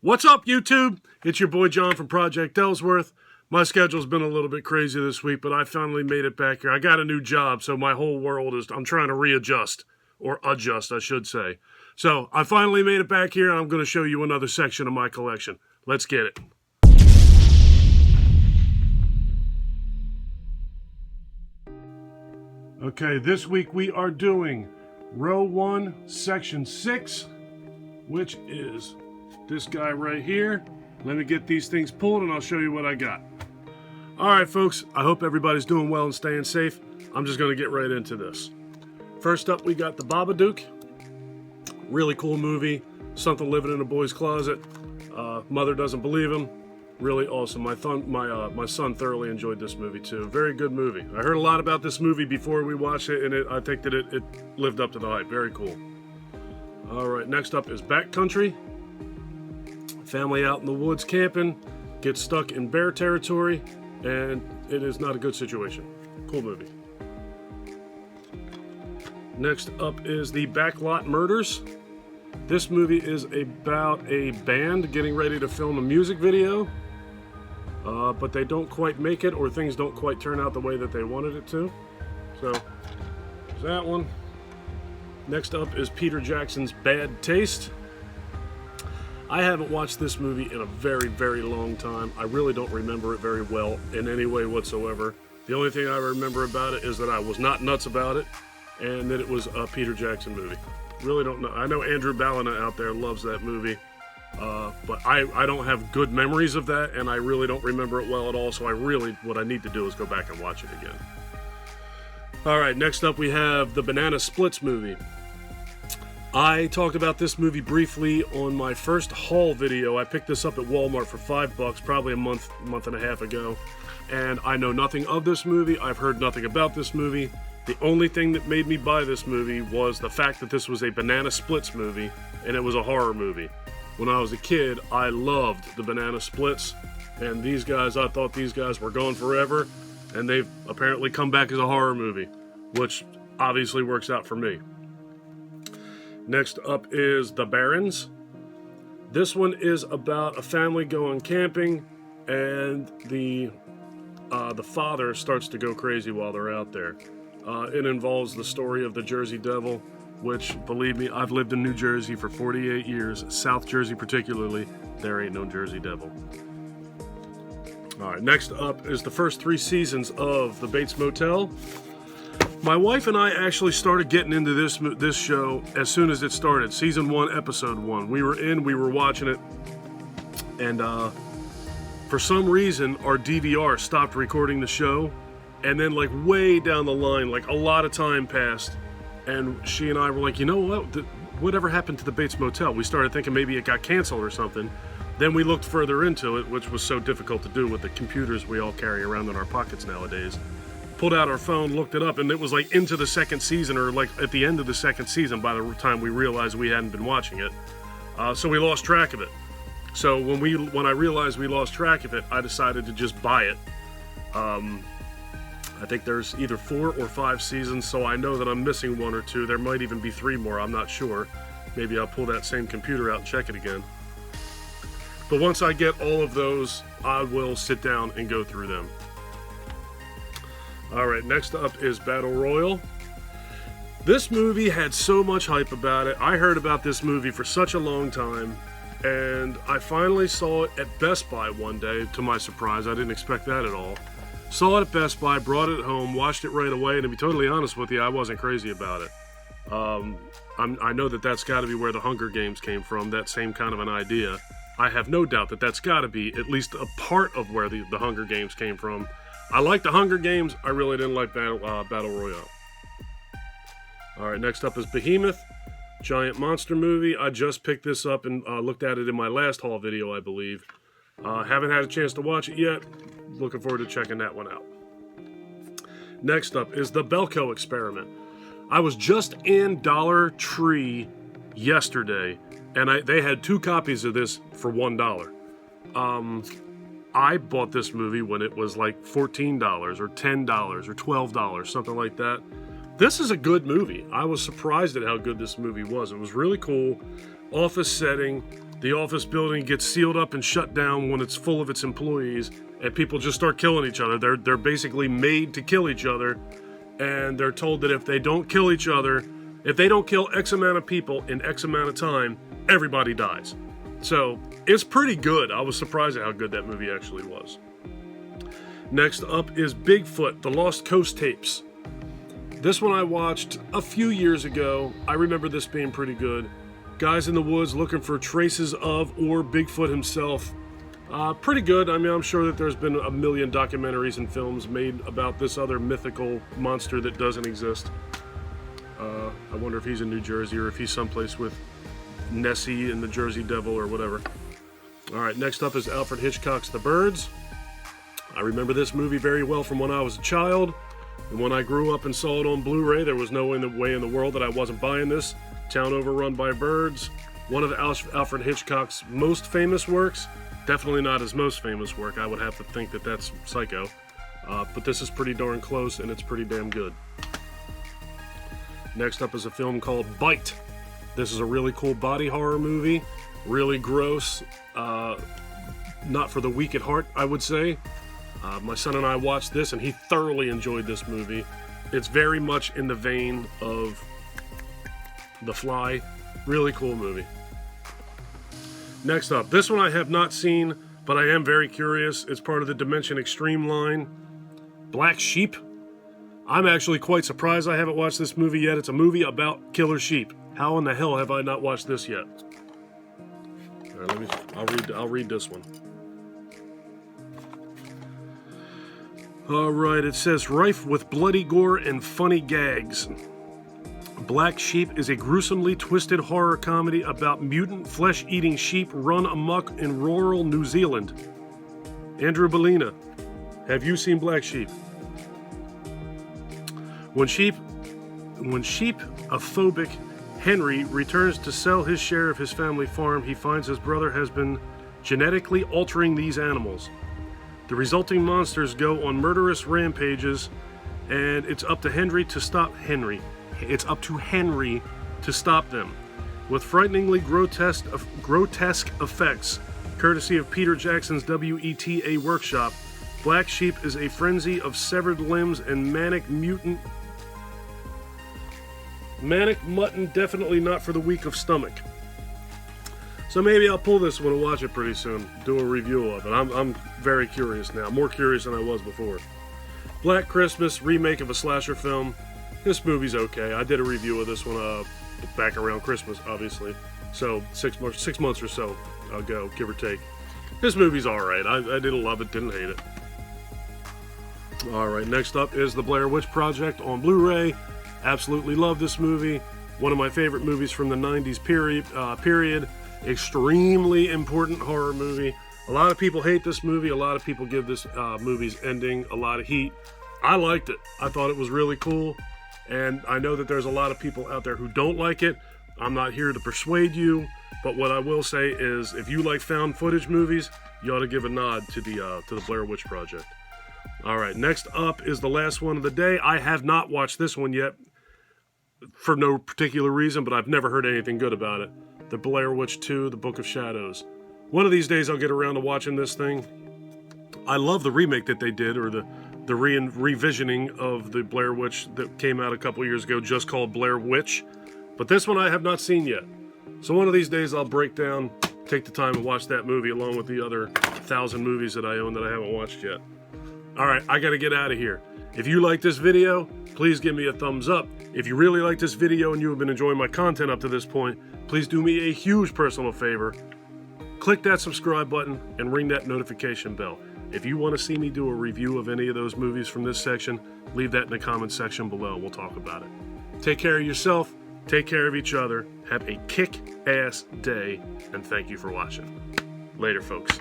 What's up, YouTube? It's your boy John from Project Ellsworth. My schedule's been a little bit crazy this week, but I finally made it back here. I got a new job, so my whole world is, I'm trying to readjust, or adjust, I should say. So I finally made it back here, and I'm going to show you another section of my collection. Let's get it. Okay, this week we are doing Row 1, Section 6, which is this guy right here. Let me get these things pulled and I'll show you what I got. Alright folks, I hope everybody's doing well and staying safe. I'm just going to get right into this. First up, we got the Babadook. Really cool movie. Something living in a boy's closet. Mother doesn't believe him. Really awesome. My son thoroughly enjoyed this movie too. Very good movie. I heard a lot about this movie before we watched it, and I think that it lived up to the hype. Very cool. Alright, next up is Backcountry. Family out in the woods camping, gets stuck in bear territory, and it is not a good situation. Cool movie. Next up is the Backlot Murders. This movie is about a band getting ready to film a music video, but they don't quite make it, or things don't quite turn out the way that they wanted it to. So, there's that one. Next up is Peter Jackson's Bad Taste. I haven't watched this movie in a very, very long time. I really don't remember it very well in any way whatsoever. The only thing I remember about it is that I was not nuts about it, and that it was a Peter Jackson movie. Really don't know. I know Andrew Ballina out there loves that movie, but I don't have good memories of that, and I really don't remember it well at all, so what I need to do is go back and watch it again. Alright, next up we have the Banana Splits movie. I talked about this movie briefly on my first haul video. I picked this up at Walmart for $5, probably a month and a half ago. And I know nothing of this movie. I've heard nothing about this movie. The only thing that made me buy this movie was the fact that this was a Banana Splits movie, and it was a horror movie. When I was a kid, I loved the Banana Splits, and these guys, I thought these guys were gone forever, and they've apparently come back as a horror movie, which obviously works out for me. Next up is the Barrens. This one is about a family going camping, and the father starts to go crazy while they're out there. It involves the story of the Jersey Devil, which, believe me, I've lived in New Jersey for 48 years, South Jersey particularly. There ain't no Jersey Devil. Alright, next up is the first 3 seasons of the Bates Motel. My wife and I actually started getting into this show as soon as it started. Season 1, Episode 1. We were watching it, and for some reason, our DVR stopped recording the show, and then like way down the line, like a lot of time passed, and she and I were like, you know what? Whatever happened to the Bates Motel? We started thinking maybe it got canceled or something. Then we looked further into it, which was so difficult to do with the computers we all carry around in our pockets nowadays. Pulled out our phone, looked it up, and it was like into the second season, or like at the end of the second season by the time we realized we hadn't been watching it. So we lost track of it. So when I realized we lost track of it, I decided to just buy it. I think there's either 4 or 5 seasons, so I know that I'm missing 1 or 2. There might even be 3 more, I'm not sure. Maybe I'll pull that same computer out and check it again. But once I get all of those, I will sit down and go through them. Alright, next up is Battle Royale. This movie had so much hype about it. I heard about this movie for such a long time, and I finally saw it at Best Buy one day, to my surprise. I didn't expect that at all. Saw it at Best Buy, brought it home, watched it right away, and to be totally honest with you, I wasn't crazy about it. I know that that's got to be where the Hunger Games came from, that same kind of an idea. I have no doubt that that's got to be at least a part of where the Hunger Games came from. I like the Hunger Games. I really didn't like Battle Royale. Alright, next up is Behemoth. Giant monster movie. I just picked this up and looked at it in my last haul video, I believe. Haven't had a chance to watch it yet. Looking forward to checking that one out. Next up is the Belko Experiment. I was just in Dollar Tree yesterday, and they had 2 copies of this for $1. I bought this movie when it was like $14 or $10 or $12, something like that. This is a good movie. I was surprised at how good this movie was. It was really cool. Office setting. The office building gets sealed up and shut down when it's full of its employees, and people just start killing each other. They're basically made to kill each other, and they're told that if they don't kill each other, if they don't kill X amount of people in X amount of time, everybody dies. So it's pretty good. I was surprised at how good that movie actually was. Next up is Bigfoot, The Lost Coast Tapes. This one I watched a few years ago. I remember this being pretty good. Guys in the woods looking for traces of or Bigfoot himself. Pretty good. I mean, I'm sure that there's been a million documentaries and films made about this other mythical monster that doesn't exist. I wonder if he's in New Jersey or if he's someplace with Nessie and the Jersey Devil or whatever. All right, next up is Alfred Hitchcock's The Birds. I remember this movie very well from when I was a child. And when I grew up and saw it on Blu-ray, there was no way in the world that I wasn't buying this. Town Overrun by Birds. One of Alfred Hitchcock's most famous works. Definitely not his most famous work. I would have to think that that's Psycho. But this is pretty darn close, and it's pretty damn good. Next up is a film called Bite. This is a really cool body horror movie. Really gross. Not for the weak at heart, I would say. My son and I watched this, and he thoroughly enjoyed this movie. It's very much in the vein of The Fly. Really cool movie. Next up, this one I have not seen, but I am very curious. It's part of the Dimension Extreme line. Black Sheep. I'm actually quite surprised I haven't watched this movie yet. It's a movie about killer sheep. How in the hell have I not watched this yet? All right, I'll read this one. All right, it says, rife with bloody gore and funny gags. Black Sheep is a gruesomely twisted horror comedy about mutant flesh-eating sheep run amok in rural New Zealand. Andrew Bellina, have you seen Black Sheep? When sheep-ophobic Henry returns to sell his share of his family farm, he finds his brother has been genetically altering these animals. The resulting monsters go on murderous rampages, and it's up to Henry to stop them. With frighteningly grotesque effects, courtesy of Peter Jackson's WETA workshop, Black Sheep is a frenzy of severed limbs and manic mutton, definitely not for the weak of stomach. So maybe I'll pull this one and watch it pretty soon, do a review of it. I'm very curious now, more curious than I was before. Black Christmas, remake of a slasher film. This movie's okay. I did a review of this one back around Christmas, obviously. So 6 months or so ago, give or take. This movie's alright. I didn't love it, didn't hate it. Alright, next up is The Blair Witch Project on Blu-ray. Absolutely love this movie. One of my favorite movies from the 90s period. Extremely important horror movie. A lot of people hate this movie. A lot of people give this movie's ending a lot of heat. I liked it. I thought it was really cool. And I know that there's a lot of people out there who don't like it. I'm not here to persuade you. But what I will say is, if you like found footage movies, you ought to give a nod to the Blair Witch Project. All right, next up is the last one of the day. I have not watched this one yet for no particular reason, but I've never heard anything good about it. The Blair Witch 2, The Book of Shadows. One of these days I'll get around to watching this thing. I love the remake that they did, or the revisioning of the Blair Witch that came out a couple years ago, just called Blair Witch. But this one I have not seen yet. So one of these days I'll break down, take the time and watch that movie along with the other 1,000 movies that I own that I haven't watched yet. Alright, I gotta get out of here. If you like this video, please give me a thumbs up. If you really like this video and you have been enjoying my content up to this point, please do me a huge personal favor. Click that subscribe button and ring that notification bell. If you want to see me do a review of any of those movies from this section, leave that in the comment section below. We'll talk about it. Take care of yourself, take care of each other, have a kick-ass day, and thank you for watching. Later, folks.